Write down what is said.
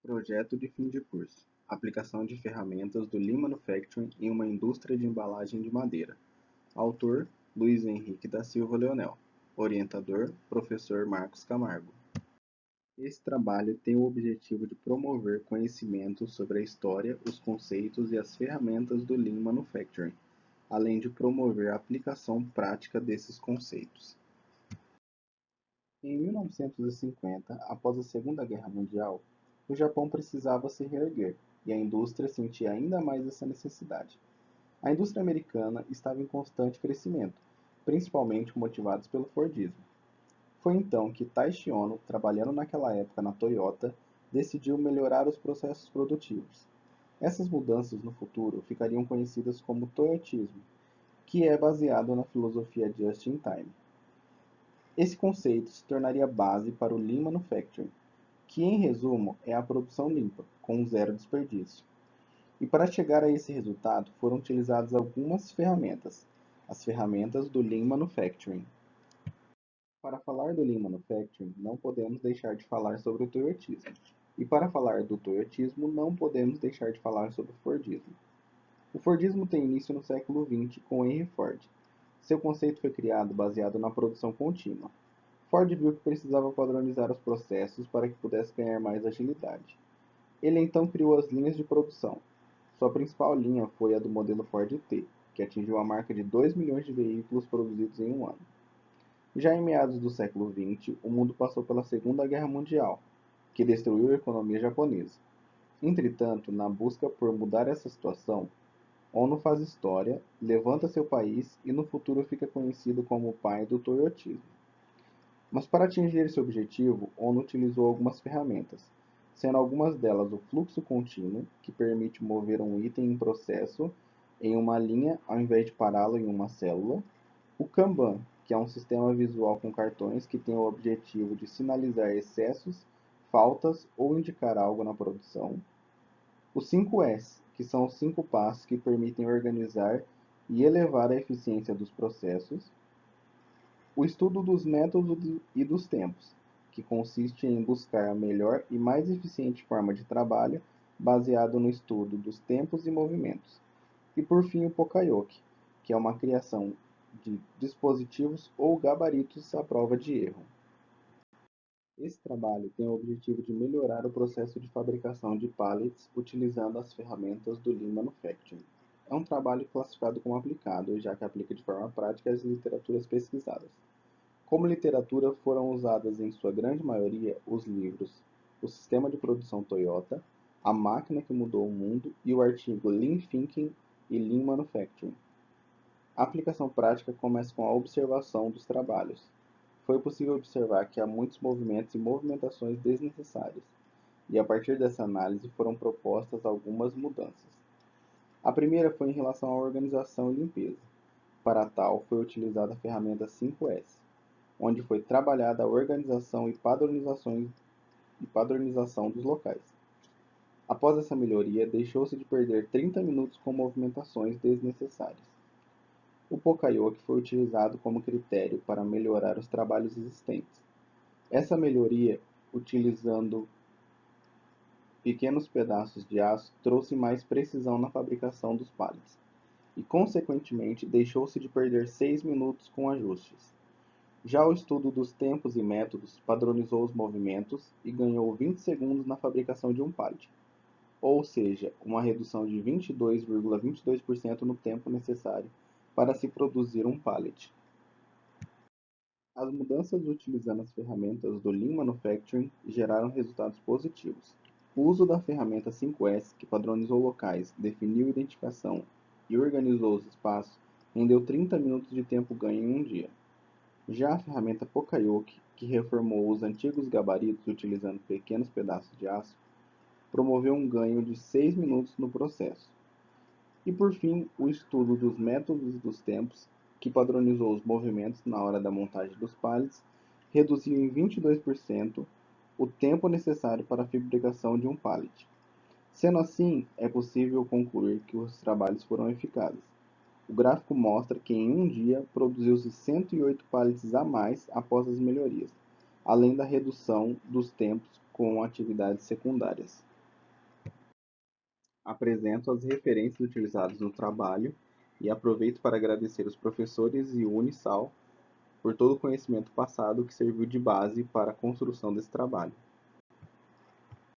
Projeto de fim de curso: Aplicação de ferramentas do Lean Manufacturing em uma indústria de embalagem de madeira. Autor: Luiz Henrique da Silva Leonel. Orientador: Professor Marcos Camargo. Esse trabalho tem o objetivo de promover conhecimento sobre a história, os conceitos e as ferramentas do Lean Manufacturing, além de promover a aplicação prática desses conceitos. Em 1950, após a Segunda Guerra Mundial, o Japão precisava se reerguer, e a indústria sentia ainda mais essa necessidade. A indústria americana estava em constante crescimento, principalmente motivados pelo Fordismo. Foi então que Taishi Ono, trabalhando naquela época na Toyota, decidiu melhorar os processos produtivos. Essas mudanças no futuro ficariam conhecidas como Toyotismo, que é baseado na filosofia Just in Time. Esse conceito se tornaria base para o Lean Manufacturing, que em resumo é a produção limpa, com zero desperdício. E para chegar a esse resultado foram utilizadas algumas ferramentas, as ferramentas do Lean Manufacturing. Para falar do Lean Manufacturing, não podemos deixar de falar sobre o Toyotismo. E para falar do Toyotismo, não podemos deixar de falar sobre o Fordismo. O Fordismo tem início no século XX com Henry Ford. Seu conceito foi criado baseado na produção contínua. Ford viu que precisava padronizar os processos para que pudesse ganhar mais agilidade. Ele então criou as linhas de produção. Sua principal linha foi a do modelo Ford T, que atingiu a marca de 2 milhões de veículos produzidos em um ano. Já em meados do século XX, o mundo passou pela Segunda Guerra Mundial, que destruiu a economia japonesa. Entretanto, na busca por mudar essa situação, Ono faz história, levanta seu país e no futuro fica conhecido como o pai do Toyotismo. Mas para atingir esse objetivo, Ono utilizou algumas ferramentas, sendo algumas delas o fluxo contínuo, que permite mover um item em processo em uma linha ao invés de pará-lo em uma célula, o Kanban, que é um sistema visual com cartões que tem o objetivo de sinalizar excessos, faltas ou indicar algo na produção, os 5S, que são os 5 passos que permitem organizar e elevar a eficiência dos processos, o estudo dos métodos e dos tempos, que consiste em buscar a melhor e mais eficiente forma de trabalho baseado no estudo dos tempos e movimentos. E por fim o Pokayoke, que é uma criação de dispositivos ou gabaritos à prova de erro. Esse trabalho tem o objetivo de melhorar o processo de fabricação de pallets utilizando as ferramentas do Lean Manufacturing. É um trabalho classificado como aplicado, já que aplica de forma prática as literaturas pesquisadas. Como literatura foram usadas em sua grande maioria os livros O Sistema de Produção Toyota, A Máquina que Mudou o Mundo e o artigo Lean Thinking e Lean Manufacturing. A aplicação prática começa com a observação dos trabalhos. Foi possível observar que há muitos movimentos e movimentações desnecessárias, e a partir dessa análise foram propostas algumas mudanças. A primeira foi em relação à organização e limpeza. Para tal, foi utilizada a ferramenta 5S, onde foi trabalhada a organização e padronização dos locais. Após essa melhoria, deixou-se de perder 30 minutos com movimentações desnecessárias. O Pokayoke foi utilizado como critério para melhorar os trabalhos existentes. Essa melhoria, utilizando pequenos pedaços de aço, trouxe mais precisão na fabricação dos pallets, e consequentemente deixou-se de perder 6 minutos com ajustes. Já o estudo dos tempos e métodos padronizou os movimentos e ganhou 20 segundos na fabricação de um pallet, ou seja, uma redução de 22,22% no tempo necessário para se produzir um pallet. As mudanças utilizando as ferramentas do Lean Manufacturing geraram resultados positivos. O uso da ferramenta 5S, que padronizou locais, definiu identificação e organizou os espaços, rendeu 30 minutos de tempo ganho em um dia. Já a ferramenta Pokayoke, que reformou os antigos gabaritos utilizando pequenos pedaços de aço, promoveu um ganho de 6 minutos no processo. E por fim, o estudo dos métodos e dos tempos, que padronizou os movimentos na hora da montagem dos pallets, reduziu em 22% o tempo necessário para a fabricação de um pallet. Sendo assim, é possível concluir que os trabalhos foram eficazes. O gráfico mostra que em um dia produziu-se 108 pallets a mais após as melhorias, além da redução dos tempos com atividades secundárias. Apresento as referências utilizadas no trabalho e aproveito para agradecer os professores e o Unisal por todo o conhecimento passado que serviu de base para a construção desse trabalho.